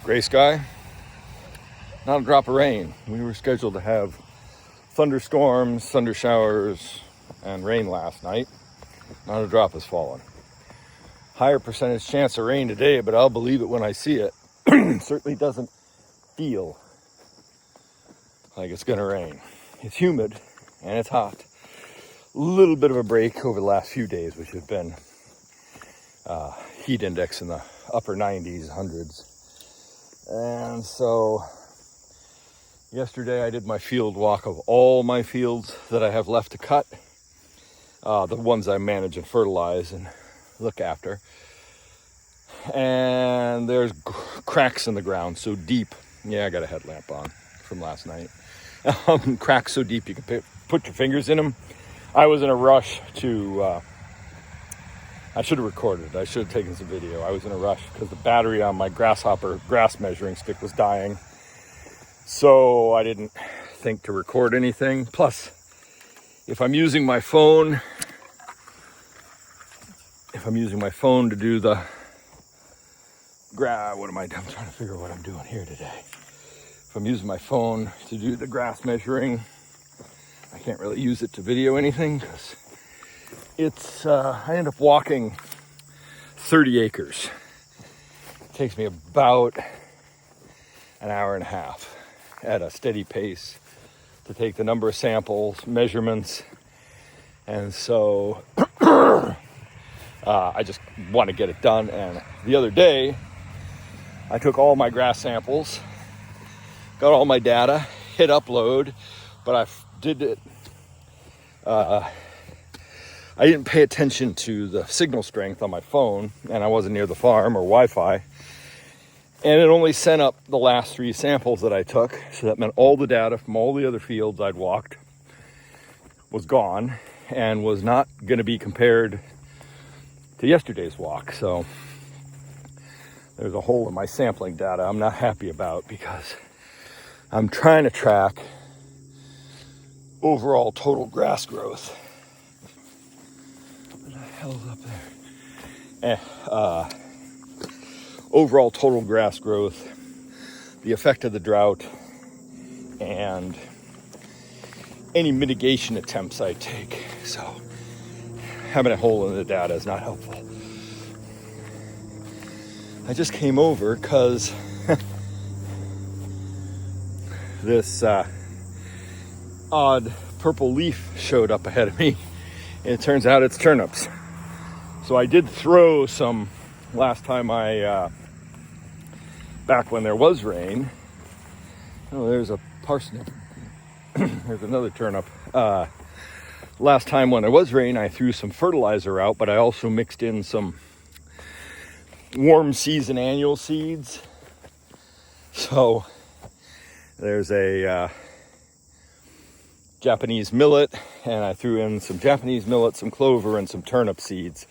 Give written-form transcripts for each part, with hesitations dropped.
Gray sky, not a drop of rain. We were scheduled to have thunderstorms, thunder showers, and rain last night. Not a drop has fallen. Higher percentage chance of rain today, but I'll believe it when I see it. Certainly doesn't feel like it's gonna rain. It's humid and it's hot. A little bit of a break over the last few days, which have been heat index in the upper 90s, hundreds. And so yesterday I did my field walk of all my fields that I have left to cut. The ones I manage and fertilize and look after. And there's cracks in the ground so deep. Yeah, I got a headlamp on from last night. Cracks so deep you can put your fingers in them. I was in a rush to... I should have recorded. I should have taken some video. I was in a rush because the battery on my grasshopper grass measuring stick was dying. So I didn't think to record anything. Plus, if I'm using my phone to do the what am I doing? I'm trying to figure out what I'm doing here today. If I'm using my phone to do the grass measuring, I can't really use it to video anything because it's I end up walking 30 acres. It takes me about an hour and a half at a steady pace to take the number of samples, measurements, and so I just want to get it done. And the other day I took all my grass samples, got all my data, hit upload, but I did it I didn't pay attention to the signal strength on my phone, and I wasn't near the farm or Wi-Fi. And it only sent up the last 3 samples that I took. So that meant all the data from all the other fields I'd walked was gone and was not going to be compared to yesterday's walk. So there's a hole in my sampling data I'm not happy about because I'm trying to track overall total grass growth. Up there. Overall total grass growth, the effect of the drought, and any mitigation attempts I take. So having a hole in the data is not helpful. I just came over because this odd purple leaf showed up ahead of me, and it turns out it's turnips. So I did throw some last time back when there was rain. Oh, there's a parsnip. There's another turnip. Last time when there was rain, I threw some fertilizer out, but I also mixed in some warm season annual seeds. So there's a Japanese millet, and I threw in some Japanese millet, some clover, and some turnip seeds.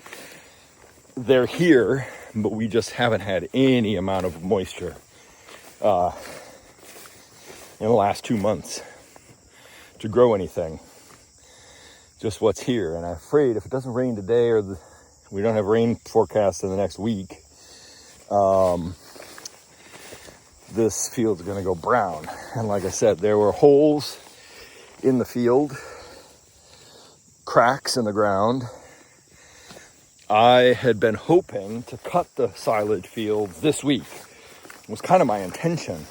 They're here, but we just haven't had any amount of moisture in the last 2 months to grow anything. Just what's here, and I'm afraid if it doesn't rain today or we don't have rain forecast in the next week, this field's going to go brown. And like I said, there were holes in the field, cracks in the ground. I had been hoping to cut the silage fields this week. It was kind of my intention.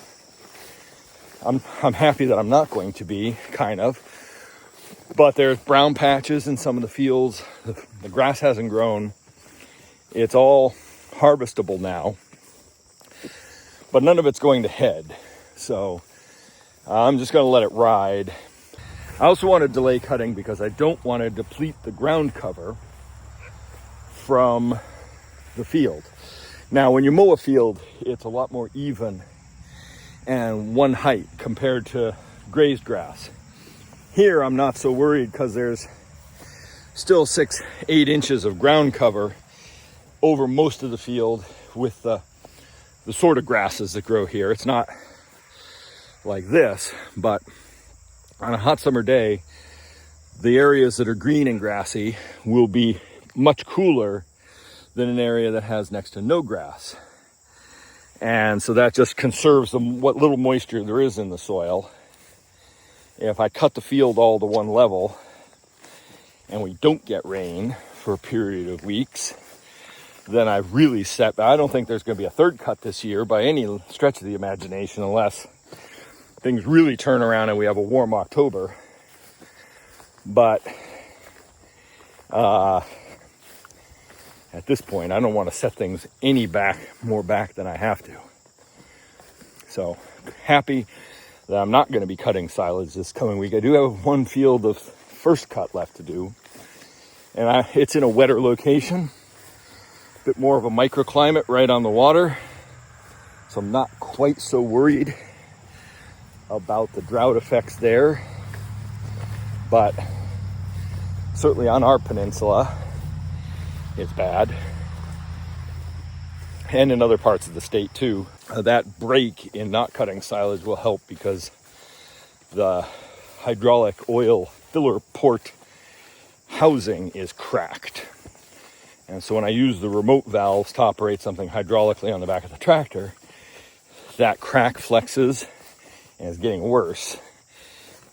I'm happy that I'm not going to be, kind of. But there's brown patches in some of the fields. The grass hasn't grown. It's all harvestable now. But none of it's going to head. So I'm just going to let it ride. I also want to delay cutting because I don't want to deplete the ground cover from the field. Now, when you mow a field, it's a lot more even and one height compared to grazed grass. Here, I'm not so worried because there's still 6-8 inches of ground cover over most of the field with the sort of grasses that grow here. It's not like this, but on a hot summer day, the areas that are green and grassy will be much cooler than an area that has next to no grass. And so that just conserves what little moisture there is in the soil. If I cut the field all to one level and we don't get rain for a period of weeks, then I've really set. I don't think there's going to be a third cut this year by any stretch of the imagination, unless things really turn around and we have a warm October. But at this point, I don't want to set things more back than I have to. So happy that I'm not going to be cutting silage this coming week. I do have one field of first cut left to do, and it's in a wetter location, a bit more of a microclimate right on the water, so I'm not quite so worried about the drought effects there. But certainly on our peninsula, it's bad. And in other parts of the state too. That break in not cutting silage will help because the hydraulic oil filler port housing is cracked. And so when I use the remote valves to operate something hydraulically on the back of the tractor, that crack flexes and is getting worse.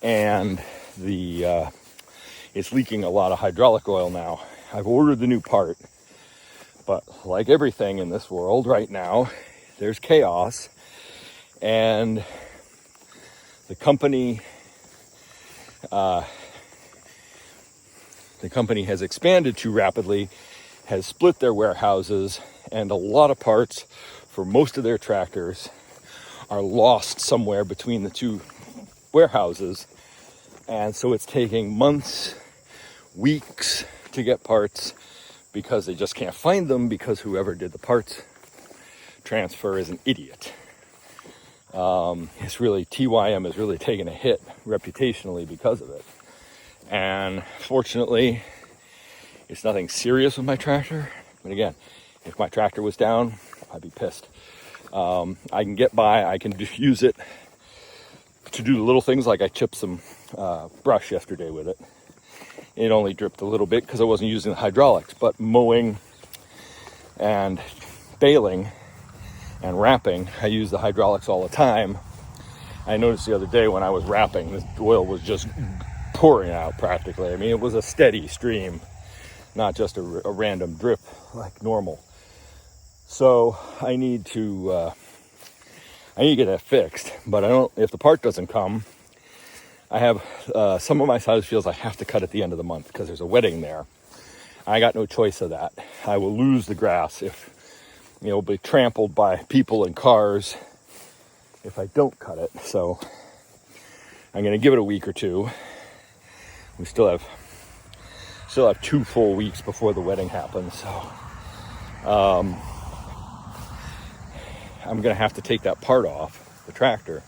And it's leaking a lot of hydraulic oil now. I've ordered the new part, but like everything in this world right now, there's chaos, and the company has expanded too rapidly, has split their warehouses, and a lot of parts for most of their tractors are lost somewhere between the two warehouses. And so it's taking months, weeks to get parts because they just can't find them because whoever did the parts transfer is an idiot. TYM has really taken a hit reputationally because of it. And fortunately, it's nothing serious with my tractor. But again, if my tractor was down, I'd be pissed. I can get by. I can just use it to do the little things, like I chipped some brush yesterday with it. It only dripped a little bit because I wasn't using the hydraulics, but mowing and baling and wrapping, I use the hydraulics all the time. I noticed the other day when I was wrapping, the oil was just pouring out practically. I mean, it was a steady stream, not just a random drip like normal. So I need to get that fixed, but if the part doesn't come, I have some of my silage fields I have to cut at the end of the month because there's a wedding there. I got no choice of that. I will lose the grass if, be trampled by people and cars if I don't cut it. So I'm going to give it a week or two. We still have 2 full weeks before the wedding happens. So I'm going to have to take that part off the tractor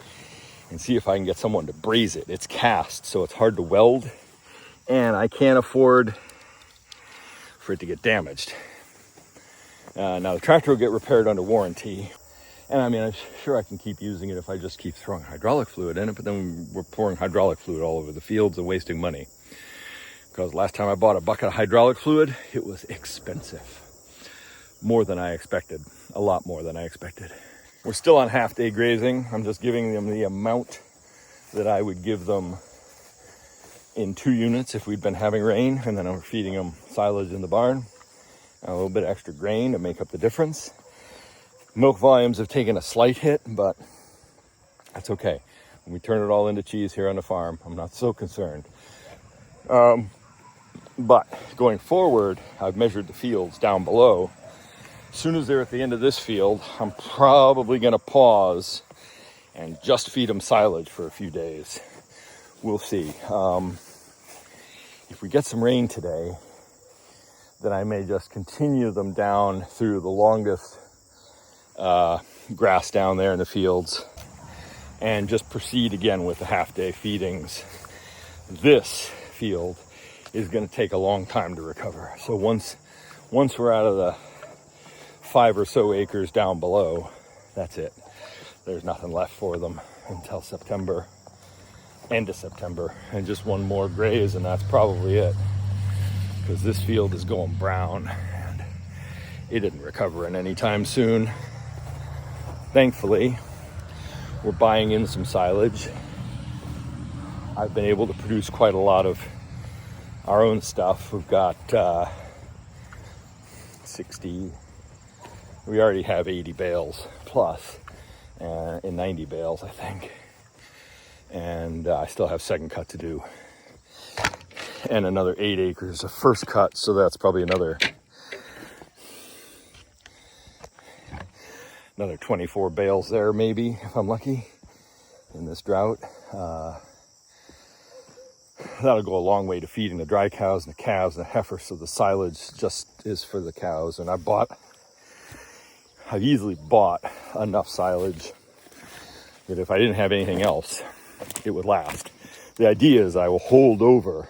and see if I can get someone to braze it. It's cast, so it's hard to weld, and I can't afford for it to get damaged. Now the tractor will get repaired under warranty, and I'm sure I can keep using it if I just keep throwing hydraulic fluid in it, but then we're pouring hydraulic fluid all over the fields and wasting money. Because last time I bought a bucket of hydraulic fluid, it was expensive. More than I expected. A lot more than I expected. We're still on half-day grazing. I'm just giving them the amount that I would give them in 2 units if we'd been having rain, and then I'm feeding them silage in the barn, a little bit of extra grain to make up the difference. Milk volumes have taken a slight hit, but that's okay. When we turn it all into cheese here on the farm, I'm not so concerned. But going forward, I've measured the fields down below. As soon as they're at the end of this field, I'm probably going to pause and just feed them silage for a few days. We'll see. If we get some rain today, then I may just continue them down through the longest grass down there in the fields and just proceed again with the half-day feedings. This field is going to take a long time to recover. So once we're out of the 5 or so acres down below, that's it. There's nothing left for them until September, end of September, and just one more graze, and that's probably it. Because this field is going brown, and it isn't recovering anytime soon. thankfully, we're buying in some silage. I've been able to produce quite a lot of our own stuff. We've got 60, we already have 80 bales plus, in 90 bales, I think. And I still have second cut to do. And another 8 acres of first cut, so that's probably another 24 bales there, maybe, if I'm lucky, in this drought. That'll go a long way to feeding the dry cows and the calves and the heifers, so the silage just is for the cows. And I've easily bought enough silage that if I didn't have anything else, it would last. The idea is I will hold over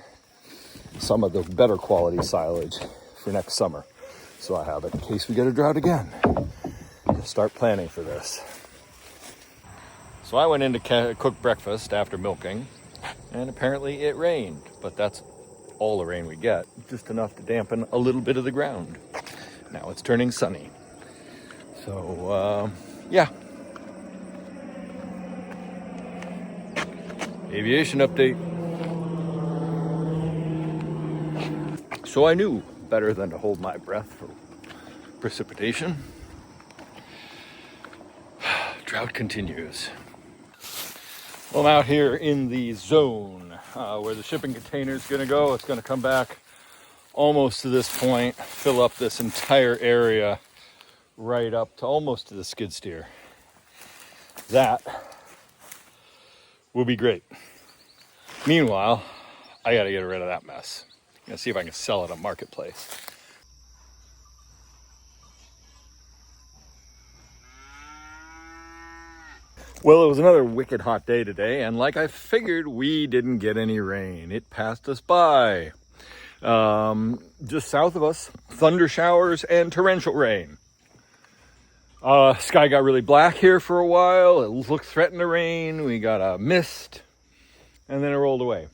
some of the better quality silage for next summer, so I have it in case we get a drought again. Start planning for this. So I went in to cook breakfast after milking, and apparently it rained, but that's all the rain we get, just enough to dampen a little bit of the ground. Now it's turning sunny. So, yeah. Aviation update. So I knew better than to hold my breath for precipitation. Drought continues. Well, I'm out here in the zone where the shipping container is going to go. It's going to come back almost to this point, fill up this entire area right up to almost to the skid steer. That will be great. Meanwhile, I got to get rid of that mess. I'm going to see if I can sell it on Marketplace. Well, it was another wicked hot day today, and like I figured, we didn't get any rain. It passed us by. Just south of us, thunder showers and torrential rain. Sky got really black here for a while. It looked threatened to rain. We got a mist, and then it rolled away.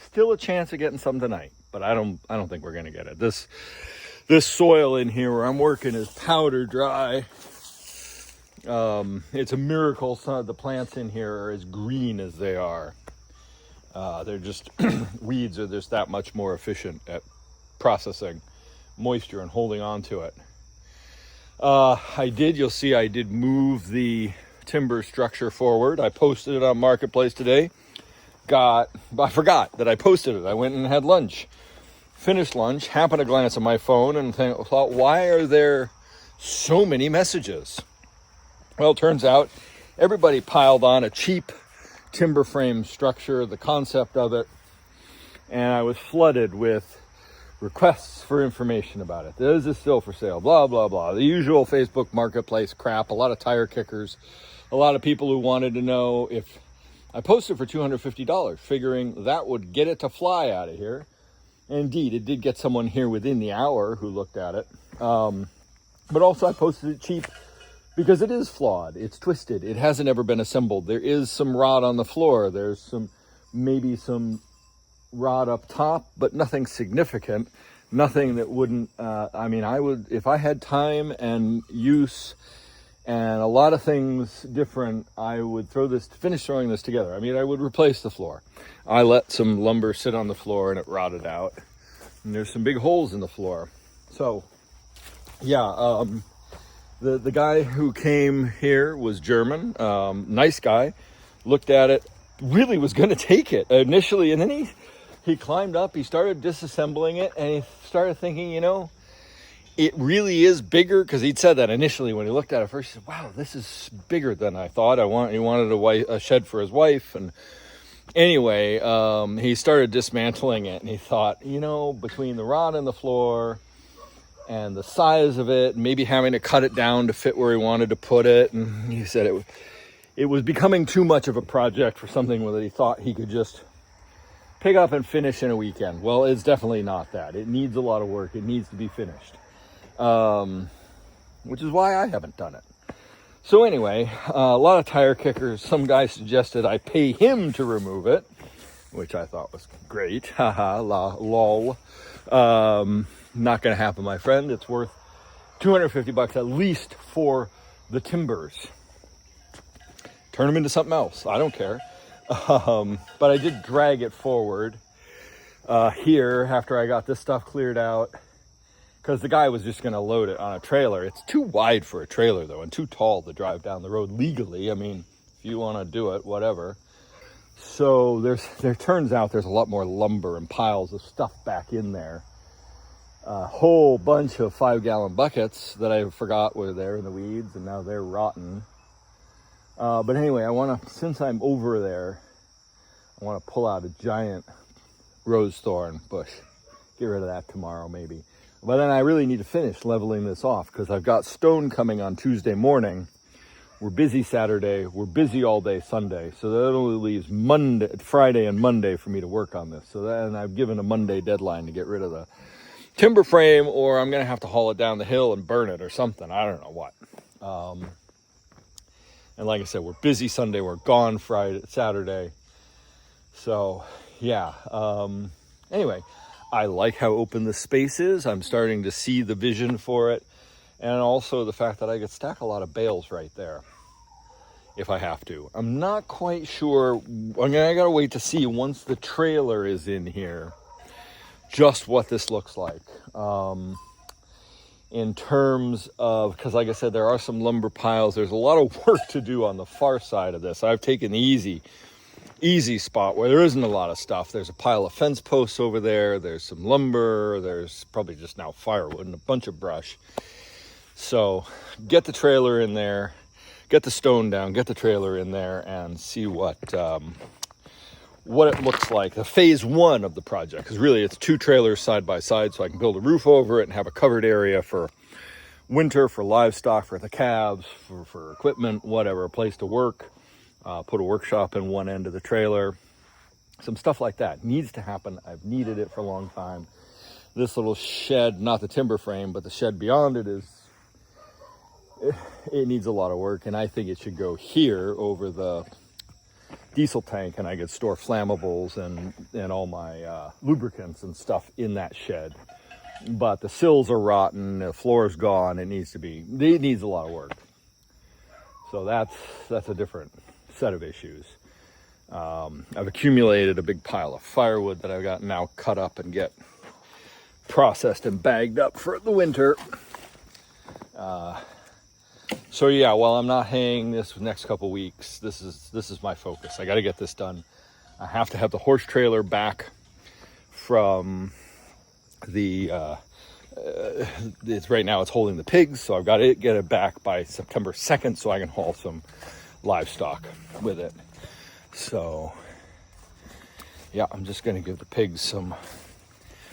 Still a chance of getting some tonight, but I don't think we're gonna get it. This soil in here where I'm working is powder dry. It's a miracle some of the plants in here are as green as they are. They're just, weeds are just that much more efficient at processing moisture and holding on to it. You'll see I did move the timber structure forward. I posted it on Marketplace today. I forgot that I posted it. I went and had lunch. Finished lunch, happened to glance at my phone and thought, why are there so many messages? Well, it turns out everybody piled on a cheap timber frame structure, the concept of it, and I was flooded with requests for information about it. Is this still for sale? Blah, blah, blah. The usual Facebook Marketplace crap, a lot of tire kickers, a lot of people who wanted to know if I posted for $250, figuring that would get it to fly out of here. And indeed, it did get someone here within the hour who looked at it. But also I posted it cheap because it is flawed. It's twisted. It hasn't ever been assembled. There is some rod on the floor. There's maybe some rod up top, but nothing significant. Nothing that wouldn't, I would, if I had time and use and a lot of things different, I would finish throwing this together. I would replace the floor. I let some lumber sit on the floor and it rotted out. And there's some big holes in the floor. So, yeah, the guy who came here was German, nice guy, looked at it, really was going to take it initially, and then he climbed up, he started disassembling it, and he started thinking, it really is bigger, because he'd said that initially when he looked at it first. He said, wow, this is bigger than I thought. He wanted a shed for his wife, and anyway, he started dismantling it, and he thought, between the rod in the floor and the size of it, maybe having to cut it down to fit where he wanted to put it, and he said it was becoming too much of a project for something that he thought he could just pick up and finish in a weekend. Well, it's definitely not that. It needs a lot of work. It needs to be finished, which is why I haven't done it. So anyway, a lot of tire kickers. Some guy suggested I pay him to remove it, which I thought was great. Haha, lol. Not going to happen, my friend. It's worth $250 at least for the timbers. turn them into something else. I don't care. But I did drag it forward here after I got this stuff cleared out, because the guy was just going to load it on a trailer. It's too wide for a trailer, though, and too tall to drive down the road legally. I mean, if you want to do it, whatever. So there turns out there's a lot more lumber and piles of stuff back in there. A whole bunch of 5-gallon buckets that I forgot were there in the weeds, and now they're rotten. But anyway, since I'm over there, I want to pull out a giant rose thorn bush. Get rid of that tomorrow, maybe. But then I really need to finish leveling this off, because I've got stone coming on Tuesday morning. We're busy Saturday. We're busy all day Sunday. So that only leaves Friday and Monday for me to work on this. So then I've given a Monday deadline to get rid of the timber frame, or I'm going to have to haul it down the hill and burn it or something. I don't know what. And like I said, we're busy Sunday. We're gone Saturday. So, yeah. Anyway, I like how open the space is. I'm starting to see the vision for it. And also the fact that I could stack a lot of bales right there if I have to. I'm not quite sure. I got to wait to see once the trailer is in here just what this looks like. In terms of, because like I said, there are some lumber piles. There's a lot of work to do on the far side of this. I've taken the easy spot where there isn't a lot of stuff. There's a pile of fence posts over there. There's some lumber. There's probably just now firewood and a bunch of brush. So get the trailer in there, get the stone down, get the trailer in there, and see what it looks like. The phase 1 of the project, because really it's 2 trailers side by side, so I can build a roof over it and have a covered area for winter, for livestock, for the calves, for equipment, whatever, a place to work. Put a workshop in one end of the trailer. Some stuff like that needs to happen. I've needed it for a long time. This little shed, not the timber frame, but the shed beyond it it needs a lot of work, and I think it should go here over the diesel tank, and I could store flammables and all my lubricants and stuff in that shed. But the sills are rotten, the floor's gone. It needs a lot of work. So that's a different set of issues. I've accumulated a big pile of firewood that I've got now cut up and get processed and bagged up for the winter. So yeah, while I'm not hanging this next couple weeks, this is my focus. I got to get this done. I have to have the horse trailer back from the right now it's holding the pigs, so I've got to get it back by September 2nd so I can haul some livestock with it. So yeah, I'm just going to give the pigs some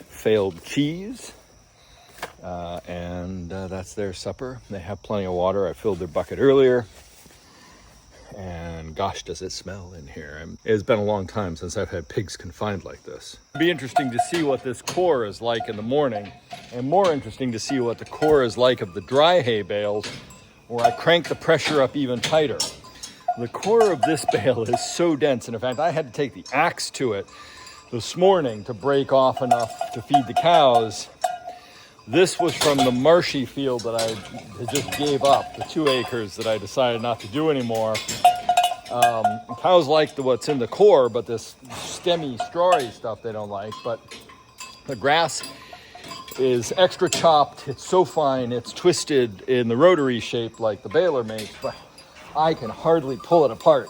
failed cheese. And that's their supper. They have plenty of water. I filled their bucket earlier. And gosh, does it smell in here. It's been a long time since I've had pigs confined like this. It'll be interesting to see what this core is like in the morning. And more interesting to see what the core is like of the dry hay bales, where I crank the pressure up even tighter. The core of this bale is so dense. And in fact, I had to take the axe to it this morning to break off enough to feed the cows. This was from the marshy field that I just gave up, the 2 acres that I decided not to do anymore. Cows like what's in the core, but this stemmy, strawy stuff they don't like. But the grass is extra chopped. It's so fine. It's twisted in the rotary shape like the baler makes, but I can hardly pull it apart.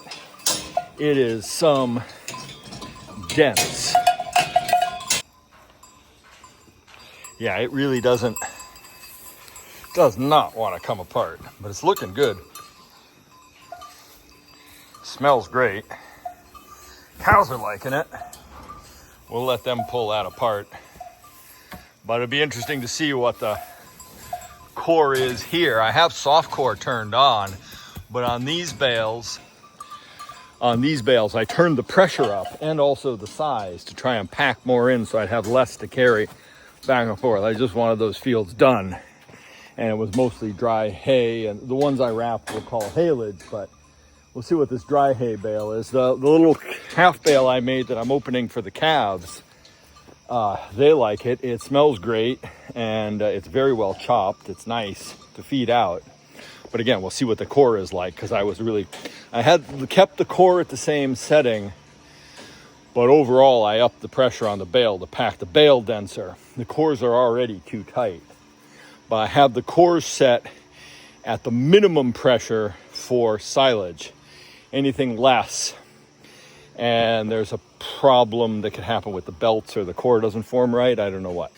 It is some dense. Yeah, it really does not want to come apart, but it's looking good. Smells great. Cows are liking it. We'll let them pull that apart. But it'll be interesting to see what the core is here. I have soft core turned on, but on these bales, I turned the pressure up and also the size to try and pack more in so I'd have less to carry back and forth. I just wanted those fields done, and it was mostly dry hay, and the ones I wrapped we'll call haylage, but we'll see what this dry hay bale is. The little half bale I made that I'm opening for the calves, they like it. It smells great, and it's very well chopped. It's nice to feed out. But again, we'll see what the core is like, because I had kept the core at the same setting, but overall I upped the pressure on the bale to pack the bale denser. The cores are already too tight, but I have the cores set at the minimum pressure for silage. Anything less, and there's a problem that could happen with the belts, or the core doesn't form right. I don't know what.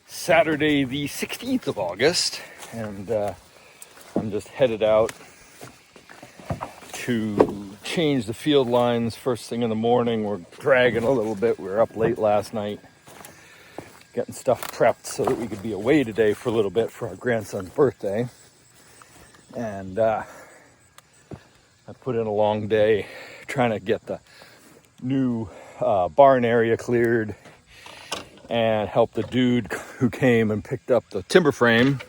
Saturday the 16th of August, and I'm just headed out to change the field lines first thing in the morning. We're dragging a little bit. We were up late last night getting stuff prepped so that we could be away today for a little bit for our grandson's birthday. And I put in a long day trying to get the new barn area cleared and help the dude who came and picked up the timber frame.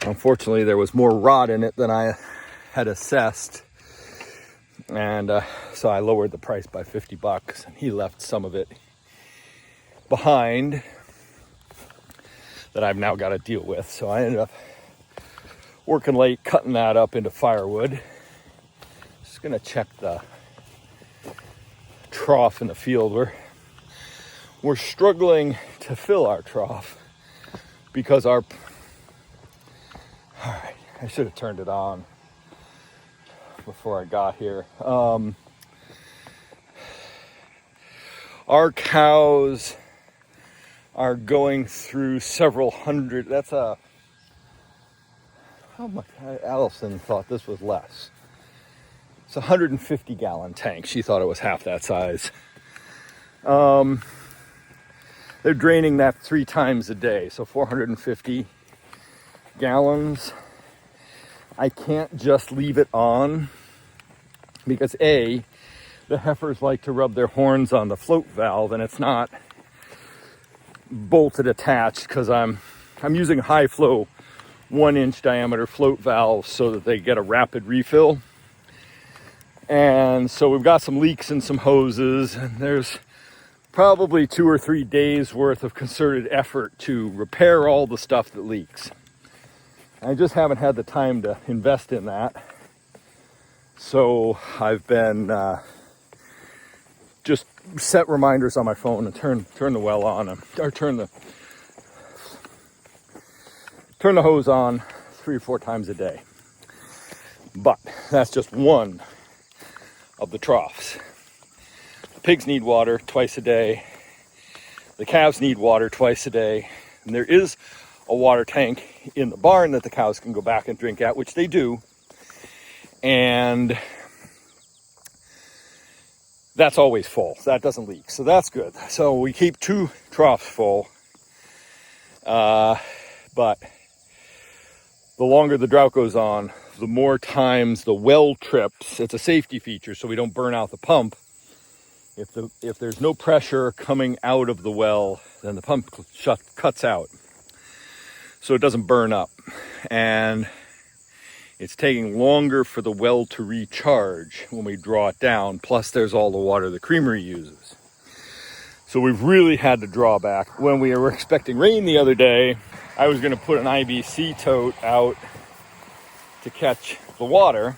Unfortunately, there was more rot in it than I had assessed, and so I lowered the price by $50, and he left some of it behind that I've now got to deal with. So I ended up working late, cutting that up into firewood. Just gonna check the trough in the field. We're struggling to fill our trough because all right, I should have turned it on before I got here. Our cows are going through several hundred. That's how much? Allison thought this was less. It's a 150 gallon tank. She thought it was half that size. They're draining that 3 times a day, so 450 gallons. I can't just leave it on because the heifers like to rub their horns on the float valve, and it's not bolted attached because I'm using high flow 1-inch diameter float valves so that they get a rapid refill. And so we've got some leaks in some hoses, and there's probably 2 or 3 days worth of concerted effort to repair all the stuff that leaks. I just haven't had the time to invest in that. So I've been just set reminders on my phone and turn the well on, or turn the hose on 3 or 4 times a day. But that's just one of the troughs. The pigs need water twice a day. The calves need water twice a day. And there is a water tank in the barn that the cows can go back and drink at, which they do. And that's always full. That doesn't leak. So that's good. So we keep 2 troughs full. But the longer the drought goes on, the more times the well trips. It's a safety feature so we don't burn out the pump. If there's no pressure coming out of the well, then the pump cuts out, so it doesn't burn up. And it's taking longer for the well to recharge when we draw it down. Plus there's all the water the creamery uses. So we've really had to draw back. When we were expecting rain the other day, I was going to put an IBC tote out to catch the water.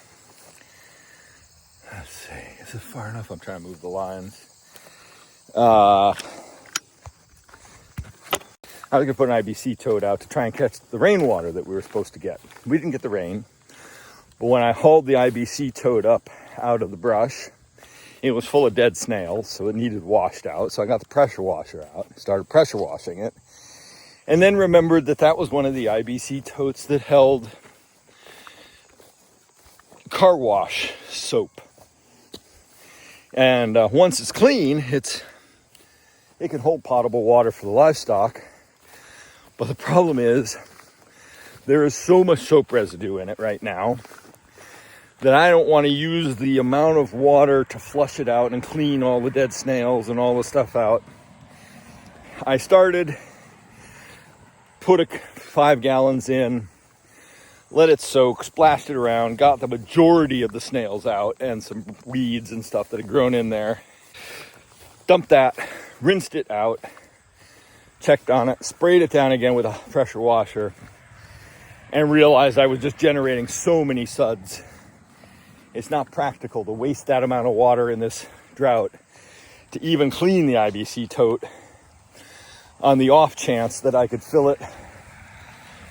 Let's see, is it far enough? I'm trying to move the lines. I was going to put an IBC tote out to try and catch the rainwater that we were supposed to get. We didn't get the rain, but when I hauled the IBC tote up out of the brush, it was full of dead snails, so it needed washed out. So I got the pressure washer out, started pressure washing it, and then remembered that was one of the IBC totes that held car wash soap. And once it's clean, it can hold potable water for the livestock. But the problem is there is so much soap residue in it right now that I don't want to use the amount of water to flush it out and clean all the dead snails and all the stuff out. I put 5 gallons in, let it soak, splashed it around, got the majority of the snails out and some weeds and stuff that had grown in there. Dumped that, rinsed it out, checked on it, sprayed it down again with a pressure washer, and realized I was just generating so many suds. It's not practical to waste that amount of water in this drought to even clean the IBC tote on the off chance that I could fill it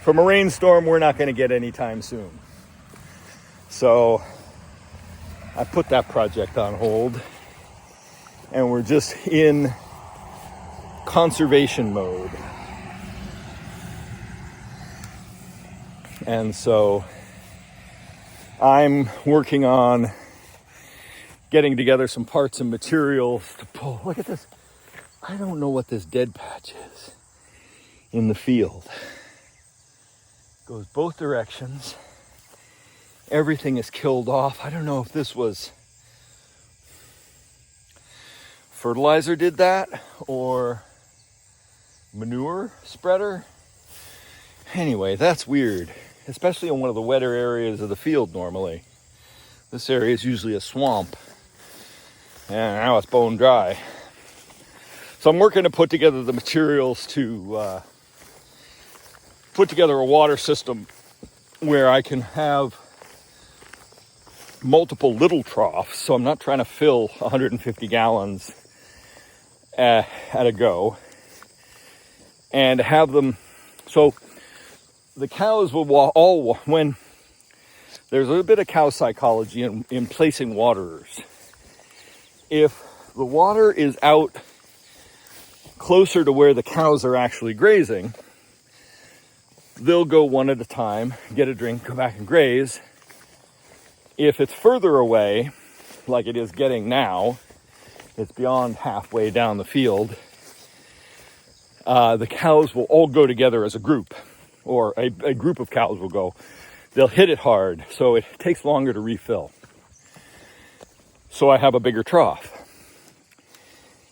from a rainstorm we're not going to get anytime soon. So I put that project on hold, and we're just in conservation mode. And so I'm working on getting together some parts and materials to pull. Look at this. I don't know what this dead patch is in the field. Goes both directions. Everything is killed off. I don't know if this was fertilizer did that or manure spreader. Anyway, that's weird, especially in one of the wetter areas of the field normally. This area is usually a swamp, and now it's bone dry. So I'm working to put together the materials to put together a water system where I can have multiple little troughs. So I'm not trying to fill 150 gallons at a go, and have them so the cows will all, when there's a bit of cow psychology in placing waterers. If the water is out closer to where the cows are actually grazing, they'll go one at a time, get a drink, go back and graze. If it's further away, like it is getting now, it's beyond halfway down the field, the cows will all go together as a group, or a group of cows will go. They'll hit it hard, so it takes longer to refill. So I have a bigger trough.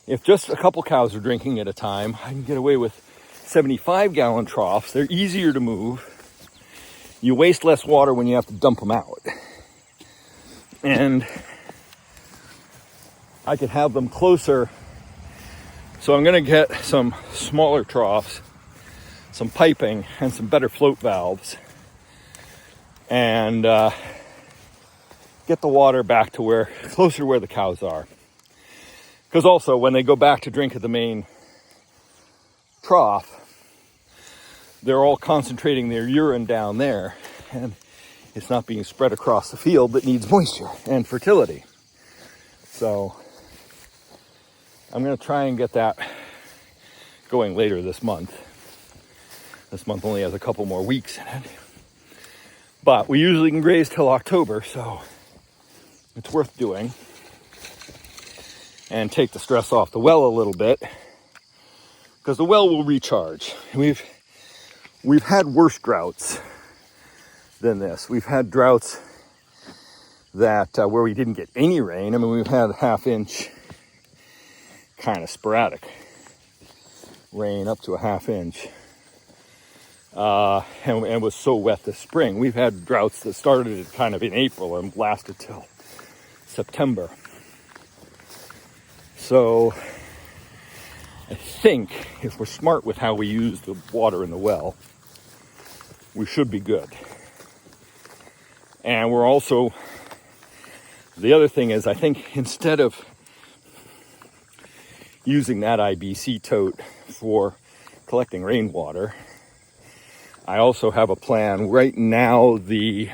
If just a couple cows are drinking at a time, I can get away with 75-gallon troughs. They're easier to move. You waste less water when you have to dump them out. And I could have them closer. So I'm going to get some smaller troughs, some piping, and some better float valves. And get the water back to closer to where the cows are. Because also, when they go back to drink at the main trough, they're all concentrating their urine down there, and it's not being spread across the field that needs moisture and fertility. So I'm going to try and get that going later this month. This month only has a couple more weeks in it. But we usually can graze till October, so it's worth doing. And take the stress off the well a little bit, because the well will recharge. We've had worse droughts than this. We've had droughts that where we didn't get any rain. I mean, we've had half-inch, kind of sporadic rain up to a half-inch. And was so wet this spring. We've had droughts that started kind of in April and lasted till September. So I think if we're smart with how we use the water in the well, we should be good. And we're also, the other thing is, I think instead of using that IBC tote for collecting rainwater, I also have a plan. Right now, the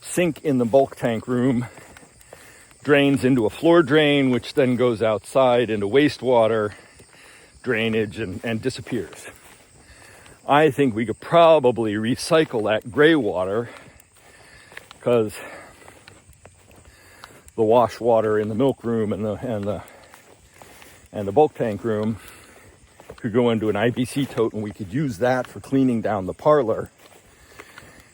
sink in the bulk tank room drains into a floor drain, which then goes outside into wastewater drainage and disappears. I think we could probably recycle that gray water, because the wash water in the milk room and the bulk tank room could go into an IBC tote, and we could use that for cleaning down the parlor.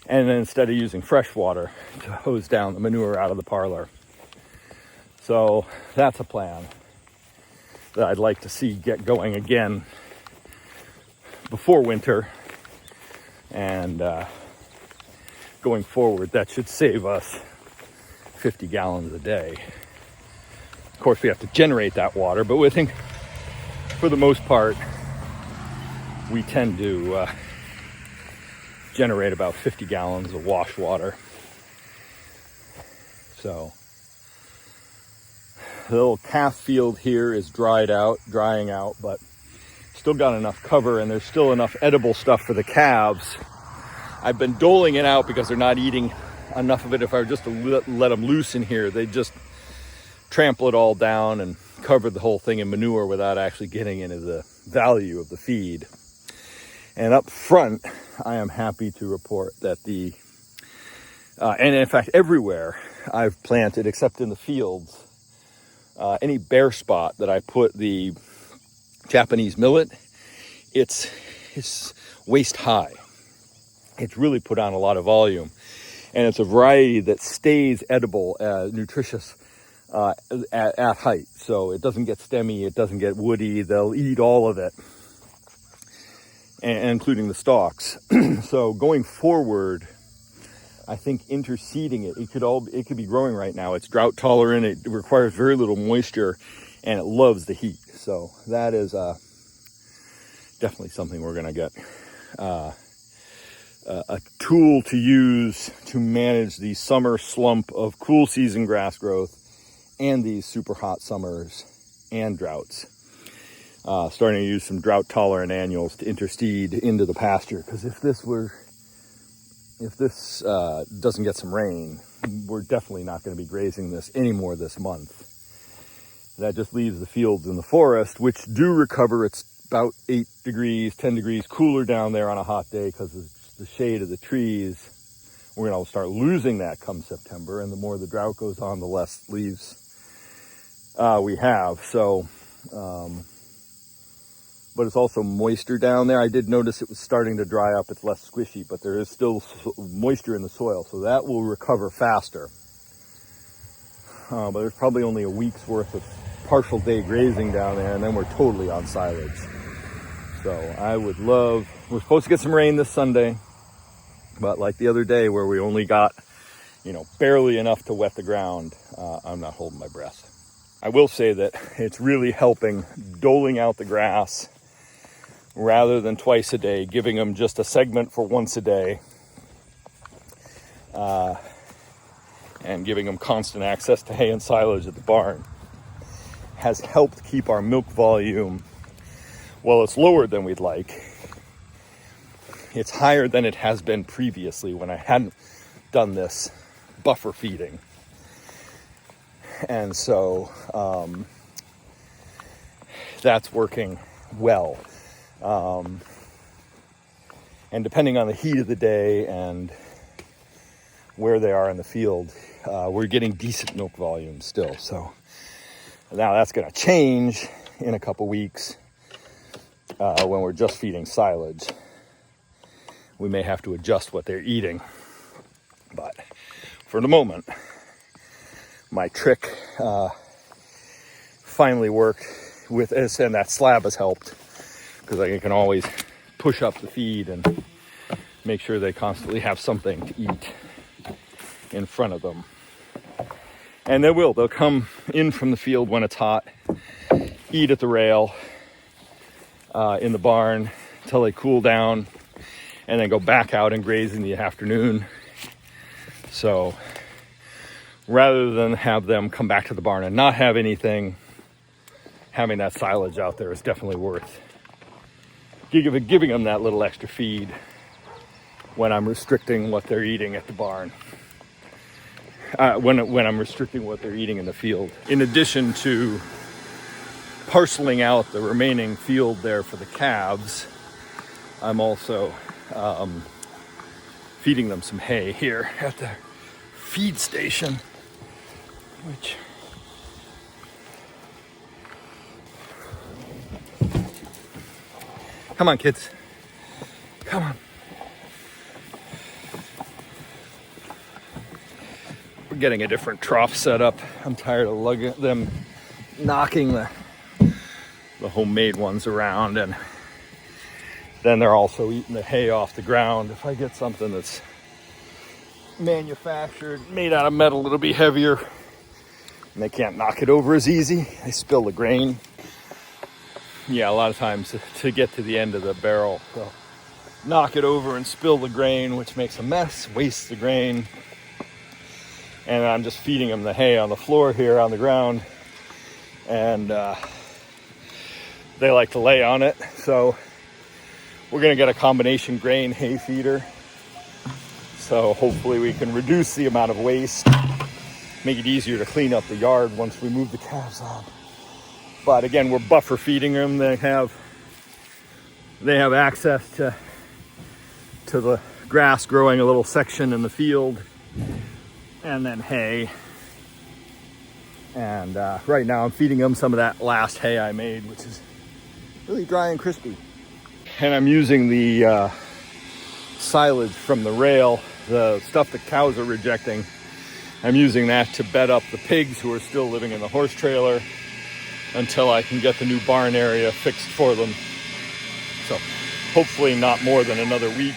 And then instead of using fresh water to hose down the manure out of the parlor. So that's a plan that I'd like to see get going again before winter. And going forward, that should save us 50 gallons a day. Of course, we have to generate that water, but I think for the most part, we tend to generate about 50 gallons of wash water. So the little calf field here is drying out, but still got enough cover, and there's still enough edible stuff for the calves. I've been doling it out because they're not eating enough of it. If I were just to let them loose in here, they'd just trample it all down and cover the whole thing in manure without actually getting into the value of the feed. And up front, I am happy to report that and in fact everywhere I've planted, except in the fields, any bare spot that I put the Japanese millet, it's waist high. It's really put on a lot of volume, and it's a variety that stays edible, nutritious at height. So it doesn't get stemmy, it doesn't get woody. They'll eat all of it, and including the stalks. So going forward, I think interseeding it could be growing right now. It's drought tolerant. It requires very little moisture, and it loves the heat. So that is definitely something we're going to get a tool to use to manage the summer slump of cool season grass growth and these super hot summers and droughts. Starting to use some drought tolerant annuals to interseed into the pasture, because if this doesn't get some rain, we're definitely not going to be grazing this anymore this month. That just leaves the fields in the forest, which do recover. It's about 8 degrees, 10 degrees cooler down there on a hot day because of the shade of the trees. We're going to start losing that come September, and the more the drought goes on, the less leaves we have. So, but it's also moister down there. I did notice it was starting to dry up. It's less squishy, but there is still moisture in the soil, so that will recover faster. But there's probably only a week's worth of partial day grazing down there, and then we're totally on silage. So we're supposed to get some rain this Sunday, but like the other day where we only got, barely enough to wet the ground, I'm not holding my breath. I will say that it's really helping doling out the grass rather than twice a day, giving them just a segment for once a day, and giving them constant access to hay and silage at the barn has helped keep our milk volume, well, it's lower than we'd like. It's higher than it has been previously when I hadn't done this buffer feeding. And so that's working well. And depending on the heat of the day and where they are in the field, we're getting decent milk volume still. So now that's going to change in a couple weeks when we're just feeding silage. We may have to adjust what they're eating. But for the moment, my trick finally worked with this, and that slab has helped because I can always push up the feed and make sure they constantly have something to eat in front of them. And they'll come in from the field when it's hot, eat at the rail in the barn until they cool down, and then go back out and graze in the afternoon. So rather than have them come back to the barn and not have anything, having that silage out there is definitely worth giving them that little extra feed when I'm restricting what they're eating at the barn. When I'm restricting what they're eating in the field. In addition to parceling out the remaining field there for the calves, I'm also feeding them some hay here at the feed station, which come on, kids, come on. We're getting a different trough set up. I'm tired of them knocking the homemade ones around, and then they're also eating the hay off the ground. If I get something that's manufactured, made out of metal, it'll be heavier, and they can't knock it over as easy. They spill the grain. Yeah, a lot of times to get to the end of the barrel, they'll knock it over and spill the grain, which makes a mess, wastes the grain. And I'm just feeding them the hay on the floor here on the ground. And they like to lay on it. So we're gonna get a combination grain hay feeder. So hopefully we can reduce the amount of waste, make it easier to clean up the yard once we move the calves on. But again, we're buffer feeding them. They have access to the grass growing a little section in the field, and then hay. And right now I'm feeding them some of that last hay I made, which is really dry and crispy. And I'm using the silage from the rail, the stuff the cows are rejecting. I'm using that to bed up the pigs who are still living in the horse trailer until I can get the new barn area fixed for them. So hopefully not more than another week.